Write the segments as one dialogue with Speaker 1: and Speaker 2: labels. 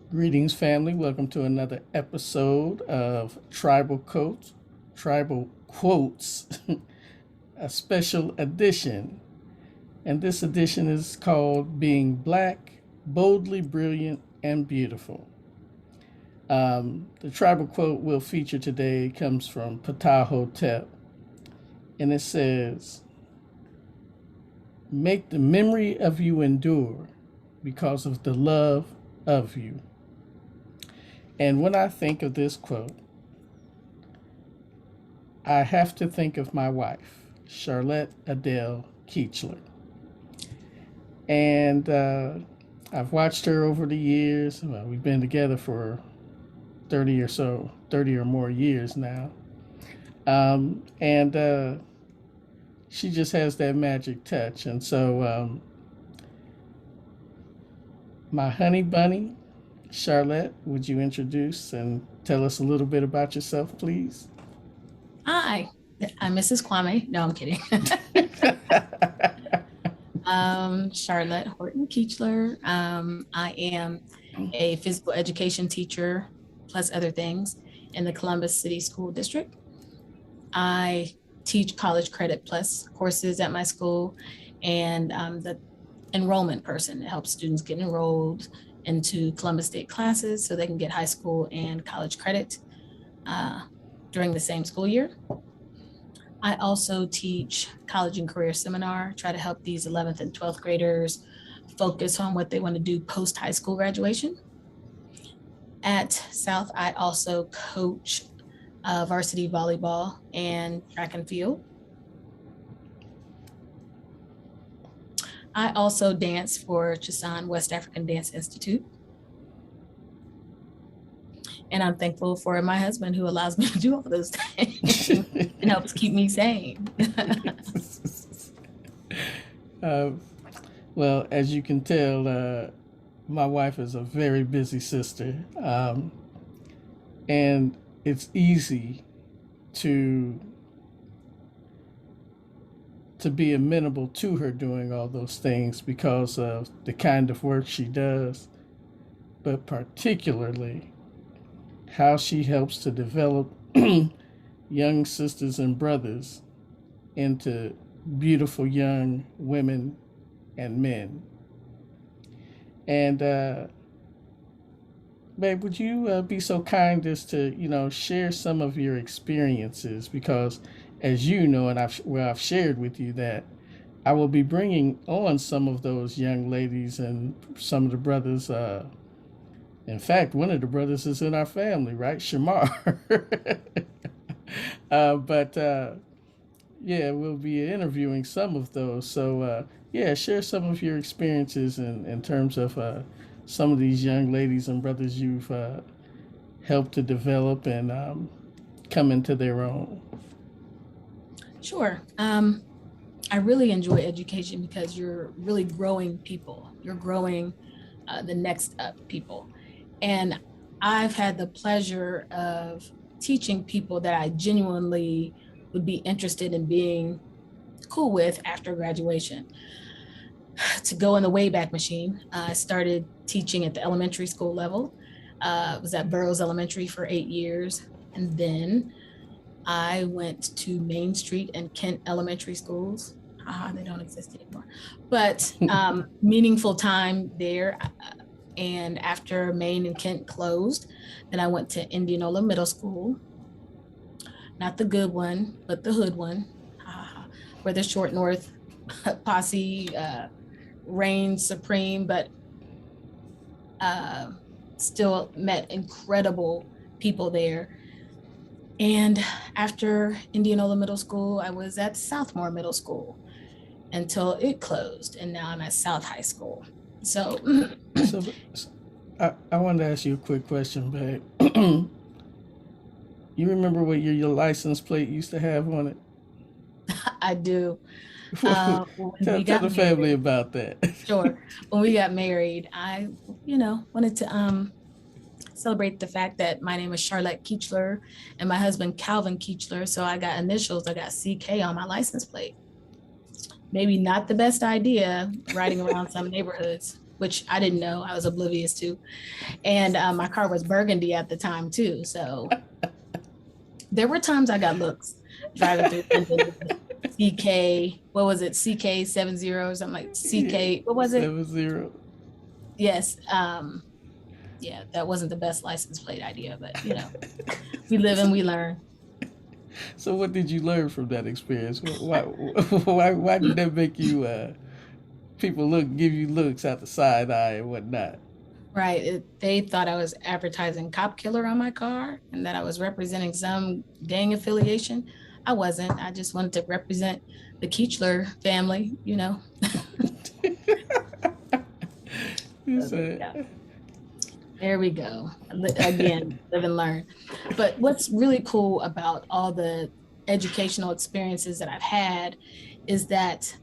Speaker 1: Greetings, family. Welcome to another episode of Tribal Quotes, a special edition. And this edition is called Being Black, Boldly Brilliant, and Beautiful. The tribal quote we'll feature today comes from Ptah, and it says, "Make the memory of you endure because of the love of you." And when I think of this quote, I have to think of my wife, Charlette Adele Keuchler. And I've watched her over the years. Well, we've been together for 30 or more years now. And she just has that magic touch. And so, my honey bunny, Charlette, would you introduce and tell us a little bit about yourself, please?
Speaker 2: Hi, I'm Mrs. Kwame. No, I'm kidding. Charlette Horton Keuchler. I am a physical education teacher, plus other things, in the Columbus City School District. I teach college credit plus courses at my school, and I'm the enrollment person that helps students get enrolled into Columbus State classes so they can get high school and college credit during the same school year. I also teach college and career seminar, try to help these 11th and 12th graders focus on what they want to do post high school graduation. At South, I also coach varsity volleyball and track and field. I also dance for Chisan West African Dance Institute. And I'm thankful for my husband who allows me to do all those things and helps keep me sane.
Speaker 1: uh, well, as you can tell, my wife is a very busy sister. And it's easy to be amenable to her doing all those things because of the kind of work she does, but particularly how she helps to develop young sisters and brothers into beautiful young women and men. And babe, would you be so kind as to share some of your experiences? Because, as you know, and I've shared with you that I will be bringing on some of those young ladies and some of the brothers. In fact, one of the brothers is in our family, right? Shamar. But yeah, we'll be interviewing some of those. So, yeah, share some of your experiences in terms of some of these young ladies and brothers you've helped to develop and come into their own.
Speaker 2: Sure. I really enjoy education because you're really growing people. You're growing the next up people. And I've had the pleasure of teaching people that I genuinely would be interested in being cool with after graduation. To go in the Wayback Machine, I started teaching at the elementary school level. I was at Burroughs Elementary for 8 years. And then I went to Main Street and Kent Elementary Schools. They don't exist anymore. But meaningful time there. And after Maine and Kent closed, then I went to Indianola Middle School. Not the good one, but the hood one, where the Short North posse reigned supreme, but still met incredible people there. And after Indianola Middle School, I was at Southmore Middle School until it closed. And now I'm at South High School. So,
Speaker 1: So, I wanted to ask you a quick question, babe. You remember what your license plate used to have on it?
Speaker 2: I do. When we
Speaker 1: Tell
Speaker 2: got
Speaker 1: the family
Speaker 2: married,
Speaker 1: about that.
Speaker 2: sure. When we got married, I, wanted to celebrate the fact that my name is Charlette Keuchler and my husband Calvin Keuchler. So I got initials. I got CK on my license plate. Maybe not the best idea riding around some neighborhoods. which I didn't know. I was oblivious to. And my car was burgundy at the time too. So there were times I got looks driving through London with CK, what was it? CK 70 or something like CK, what was it?
Speaker 1: 70.
Speaker 2: Yes. Yeah, that wasn't the best license plate idea, but we live and we learn.
Speaker 1: So what did you learn from that experience? Why did that make you people give you looks out the side eye and whatnot?
Speaker 2: Right. They thought I was advertising cop killer on my car and that I was representing some gang affiliation. I wasn't. I just wanted to represent the Keuchler family.
Speaker 1: You
Speaker 2: So,
Speaker 1: said,
Speaker 2: yeah. There we go. Again, live and learn. But what's really cool about all the educational experiences that I've had is that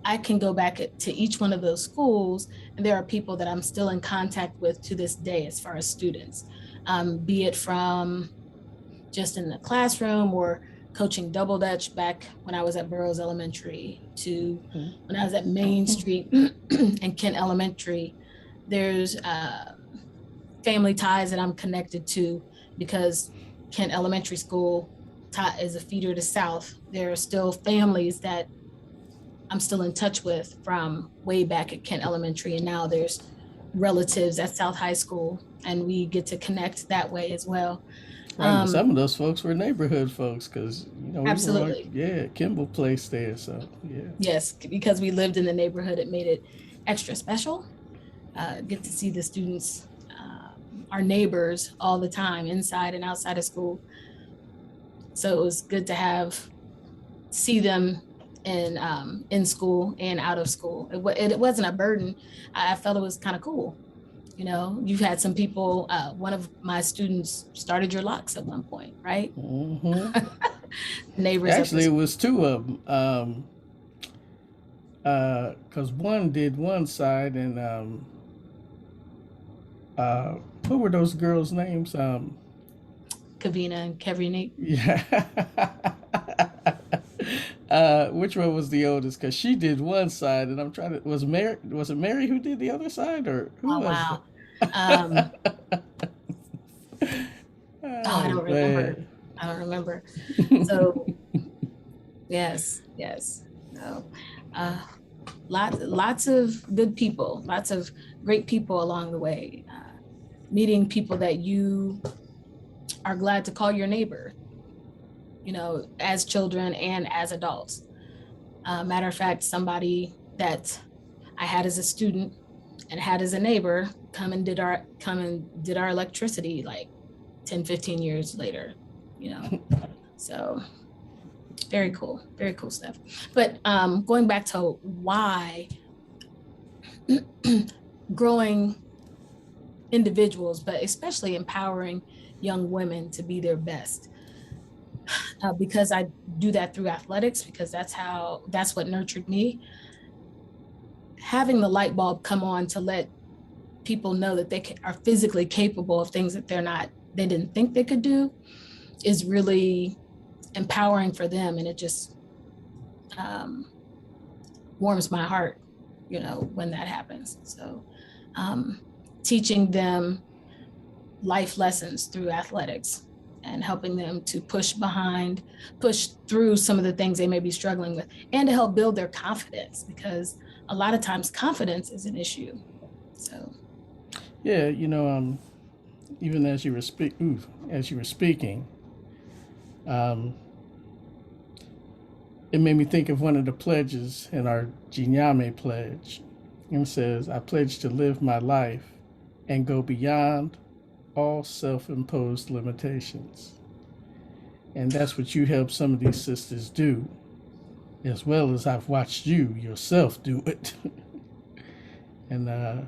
Speaker 2: I can go back to each one of those schools, and there are people that I'm still in contact with to this day as far as students, be it from just in the classroom or coaching double dutch back when I was at Burroughs Elementary to when I was at Main Street and Kent Elementary. There's family ties that I'm connected to because Kent Elementary School is a feeder to South. There are still families that I'm still in touch with from way back at Kent Elementary, and now there's relatives at South High School, and we get to connect that way as well.
Speaker 1: right, some of those folks were neighborhood folks because we
Speaker 2: Absolutely.
Speaker 1: were Kimball Place there, so yeah.
Speaker 2: Yes, because we lived in the neighborhood, it made it extra special. Get to see the students, our neighbors all the time, inside and outside of school. So it was good to see them in school and out of school. It wasn't a burden. I felt it was kind of cool. You've had some people, one of my students started your locks at one point, right?
Speaker 1: Mm-hmm.
Speaker 2: Neighbors.
Speaker 1: Actually, it was two of them. Because one did one side, and what were those girls' names?
Speaker 2: Kavina and Kevrinique.
Speaker 1: Yeah. Which one was the oldest? Because she did one side, and I'm trying to. Was it Mary who did the other side, or who was
Speaker 2: Wow.
Speaker 1: it?
Speaker 2: I don't remember. I don't remember. So yes. No. Lots of good people, lots of great people along the way. Meeting people that you are glad to call your neighbor, as children and as adults. Matter of fact, somebody that I had as a student and had as a neighbor come and did our electricity like 10, 15 years later, So very cool stuff. But going back to why growing individuals, but especially empowering young women to be their best. Because I do that through athletics, because that's what nurtured me. Having the light bulb come on to let people know that they are physically capable of things that they didn't think they could do is really empowering for them. And it just warms my heart, when that happens. So teaching them life lessons through athletics and helping them to push through some of the things they may be struggling with, and to help build their confidence, because a lot of times confidence is an issue. So
Speaker 1: yeah, even as you were speaking, it made me think of one of the pledges in our Gye-Nyame pledge. It says, "I pledge to live my life and go beyond all self-imposed limitations." And that's what you help some of these sisters do, as well as I've watched you yourself do it. And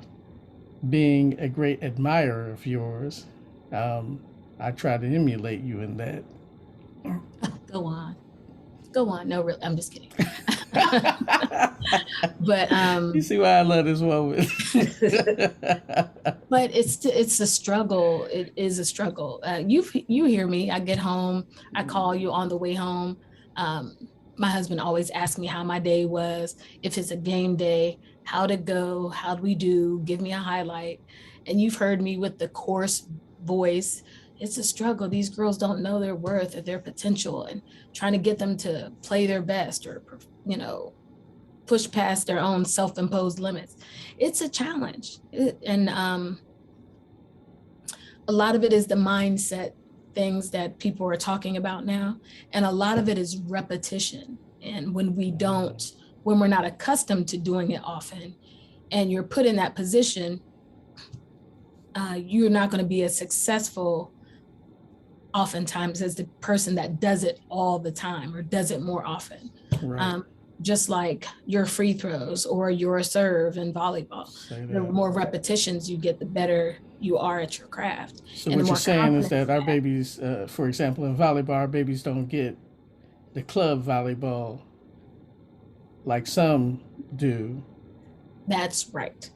Speaker 1: being a great admirer of yours, I try to emulate you in that.
Speaker 2: Go on. No, really, I'm just kidding. But
Speaker 1: you see why I love this woman.
Speaker 2: But it's a struggle. It is a struggle. You hear me. I get home. I call you on the way home. my husband always asks me how my day was, if it's a game day, how'd it go, how'd we do, give me a highlight. And you've heard me with the coarse voice. It's a struggle. These girls don't know their worth or their potential, and trying to get them to play their best or, push past their own self-imposed limits. It's a challenge. And a lot of it is the mindset things that people are talking about now. And a lot of it is repetition. And when we're not accustomed to doing it often, and you're put in that position, you're not going to be as successful oftentimes as the person that does it all the time or does it more often.
Speaker 1: Right.
Speaker 2: Just like your free throws or your serve in volleyball. The more repetitions you get, the better you are at your craft.
Speaker 1: So what you're saying is that our babies, for example, in volleyball, our babies don't get the club volleyball like some do.
Speaker 2: That's right.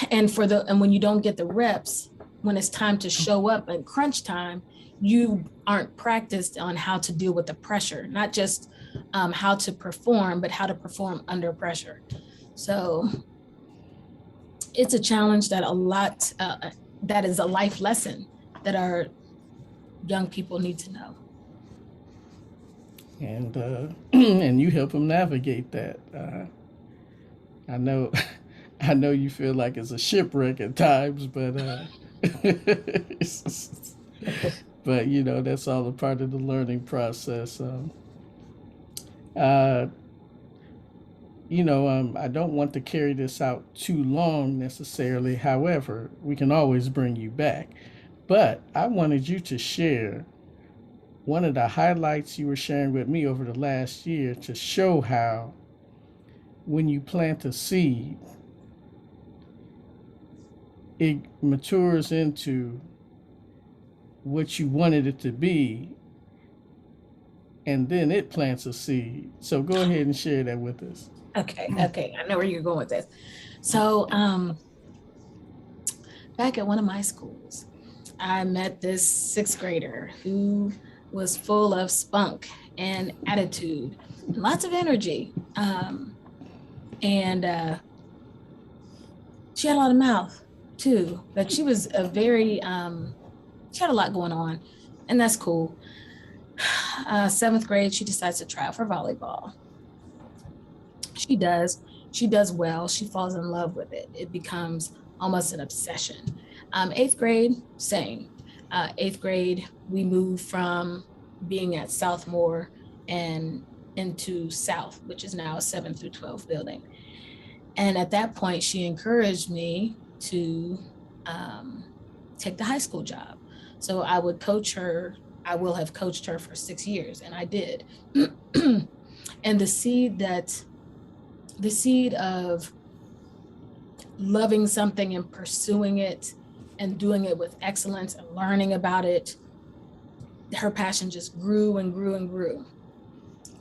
Speaker 2: And when you don't get the reps, when it's time to show up at crunch time, you aren't practiced on how to deal with the pressure, not just how to perform, but how to perform under pressure. So it's a challenge that that is a life lesson that our young people need to know.
Speaker 1: And and you help them navigate that. I know you feel like it's a shipwreck at times, but but that's all a part of the learning process. I don't want to carry this out too long necessarily. However, we can always bring you back. But I wanted you to share one of the highlights you were sharing with me over the last year to show how when you plant a seed, it matures into what you wanted it to be, and then it plants a seed. So go ahead and share that with us.
Speaker 2: Okay. I know where you're going with this. So back at one of my schools, I met this sixth grader who was full of spunk and attitude, and lots of energy. And she had a lot of mouth too, but she was she had a lot going on, and that's cool. Seventh grade, she decides to try out for volleyball. She does well. She falls in love with it. It becomes almost an obsession. Eighth grade, same. Eighth grade, we moved from being at Southmore and into South, which is now a 7 through 12 building. And at that point, she encouraged me to take the high school job. So I would coach her. I will have coached her for 6 years, and I did. And the seed of loving something and pursuing it and doing it with excellence and learning about it, her passion just grew and grew and grew.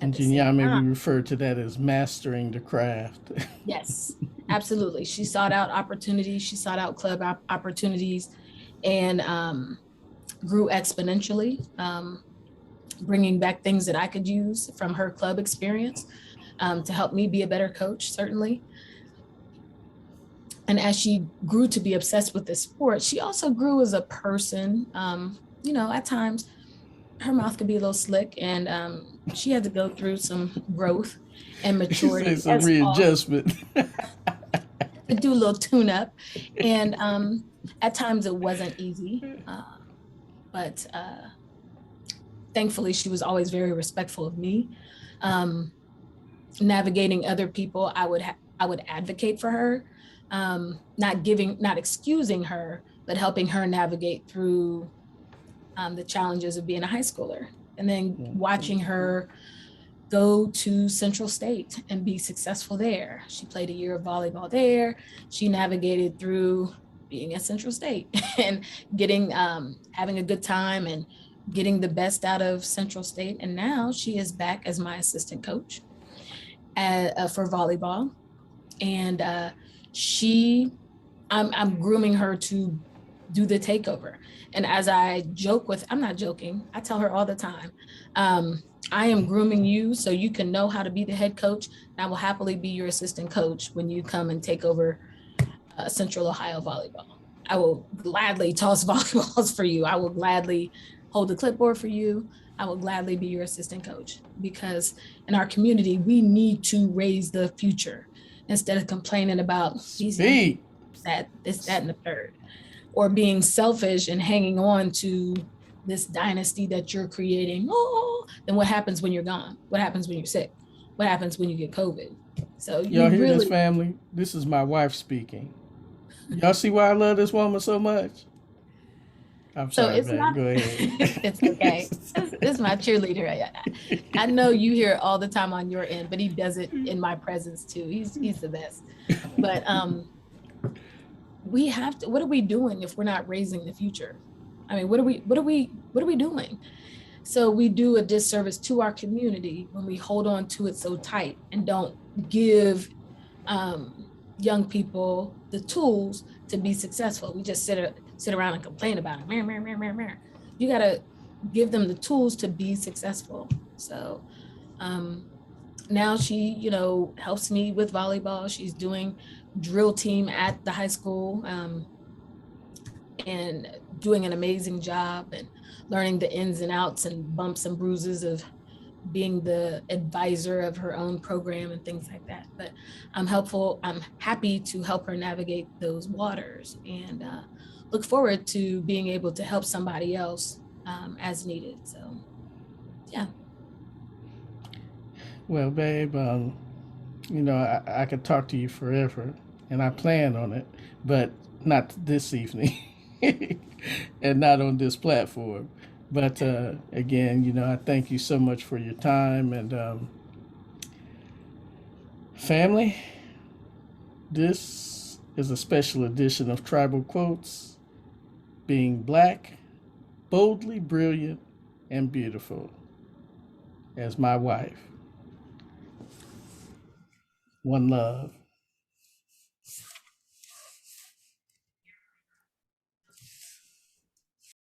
Speaker 1: And Gye-Nyame, we refer to that as mastering the craft.
Speaker 2: Yes, absolutely. She sought out opportunities. She sought out club opportunities, and grew exponentially, bringing back things that I could use from her club experience to help me be a better coach, certainly. And as she grew to be obsessed with this sport, she also grew as a person. At times her mouth could be a little slick, and she had to go through some growth and maturity.
Speaker 1: Some readjustment.
Speaker 2: To do a little tune up. And at times it wasn't easy. But thankfully, she was always very respectful of me. Navigating other people, I would advocate for her, not excusing her, but helping her navigate through the challenges of being a high schooler, and then watching her go to Central State and be successful there. She played a year of volleyball there. She navigated through being at Central State and getting, having a good time and getting the best out of Central State. And now she is back as my assistant coach for volleyball. And I'm grooming her to do the takeover. And as I joke I'm not joking, I tell her all the time, I am grooming you so you can know how to be the head coach. And I will happily be your assistant coach when you come and take over Central Ohio volleyball. I will gladly toss volleyballs for you. I will gladly hold the clipboard for you. I will gladly be your assistant coach because in our community, we need to raise the future instead of complaining about these young
Speaker 1: Speak.
Speaker 2: people, that, this, that, and the third, or being selfish and hanging on to this dynasty that you're creating. Oh, then what happens when you're gone? What happens when you're sick? What happens when you get COVID? So
Speaker 1: Y'all
Speaker 2: you
Speaker 1: hear this,
Speaker 2: really,
Speaker 1: family? This is my wife speaking. Y'all see why I love this woman so much? I'm
Speaker 2: so
Speaker 1: sorry,
Speaker 2: it's
Speaker 1: babe.
Speaker 2: not,
Speaker 1: Go ahead.
Speaker 2: it's okay. This is my cheerleader. I know you hear it all the time on your end, but he does it in my presence too. He's the best. But we have to, what are we doing if we're not raising the future? I mean, what are we doing? So we do a disservice to our community when we hold on to it so tight and don't give young people the tools to be successful. We just sit around and complain about it. You got to give them the tools to be successful. So now she, helps me with volleyball. She's doing drill team at the high school, and doing an amazing job and learning the ins and outs and bumps and bruises of being the advisor of her own program and things like that. But I'm happy to help her navigate those waters, and look forward to being able to help somebody else as needed. So, yeah.
Speaker 1: Well, babe, I could talk to you forever, and I plan on it, but not this evening, and not on this platform. But again, I thank you so much for your time and family. This is a special edition of Tribal Quotes, being black, boldly brilliant, and beautiful, as my wife. One love.